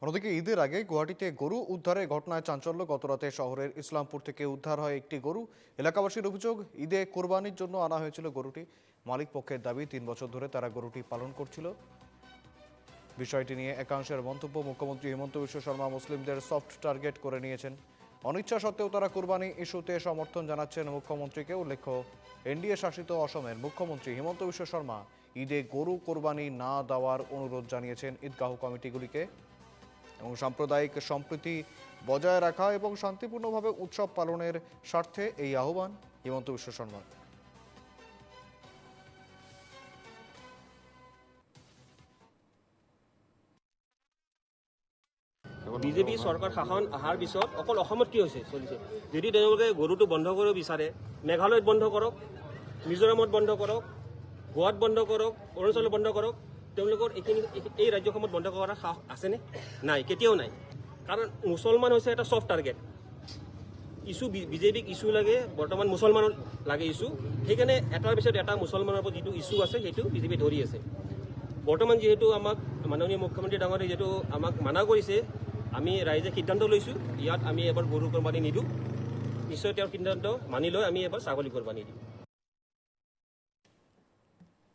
অন্যদিকে ঈদের আগে গুয়াহাটিতে গরু উদ্ধারের ঘটনায় চাঞ্চল্য। গতরাতে শহরের ইসলামপুর থেকে উদ্ধার হয় একটি গরু। এলাকাবাসীর অভিযোগ, ঈদে কোরবানির জন্য আনা হয়েছিল গরুটি। মালিক পক্ষের দাবি ৩ বছর ধরে তারা গরুটি পালন করছিল। বিষয়টি নিয়ে একাংশের মন্তব্য, মুখ্যমন্ত্রী হিমন্ত বিশ্ব শর্মা মুসলিমদের সফট টার্গেট করে নিয়েছেন। অনিচ্ছা সত্ত্বেও তারা কোরবানি ইস্যুতে সমর্থন জানাচ্ছেন মুখ্যমন্ত্রীকে। উল্লেখ্য, এনডিএ শাসিত অসমের মুখ্যমন্ত্রী হিমন্ত বিশ্ব শর্মা ঈদে গরু কোরবানি না দেওয়ার অনুরোধ জানিয়েছেন ঈদগাহ কমিটিগুলিকে এবং সাম্প্রদায়িক সম্প্রীতি বজায় রাখা এবং শান্তিপূর্ণভাবে উৎসব পালনের স্বার্থে এই আহ্বান হিমন্ত বিশ্ব শর্মার। বিজেপি চৰকাৰ শাসন অহাৰ পিছত অকল অসমত কি হৈছে চলিছে, যদি তেওঁলোকে গৰুটো বন্ধ কৰিব বিচাৰে মেঘালয়ত বন্ধ কৰক, মিজোৰামত বন্ধ কৰক, গোৱাত বন্ধ কৰক, অৰুণাচলত বন্ধ কৰক, তেওঁলোকৰ এই ৰাজ্যসমূহত বন্ধ কৰাৰ সাহস আছেনে? নাই, কেতিয়াও নাই। কাৰণ মুছলমান হৈছে এটা ছফ্ট টাৰ্গেট ইছ্যু। বিজেপিক ইছ্যু লাগে, বৰ্তমান মুছলমানৰ লাগে ইছ্যু। সেইকাৰণে এটাৰ পিছত এটা মুছলমানৰ ওপৰত যিটো ইছ্যু আছে সেইটো বিজেপি ধৰি আছে। বৰ্তমান যিহেতু আমাক মাননীয় মুখ্যমন্ত্ৰী ডাঙৰীয়াই যিহেতু আমাক মানা কৰিছে, আমি ৰাইজে সিদ্ধান্ত লৈছোঁ ইয়াত আমি এবাৰ গৰু কোৰবানি নিদিওঁ। নিশ্চয় তেওঁৰ সিদ্ধান্ত মানি লৈ আমি এবাৰ ছাগলী কোৰবানি দিওঁ।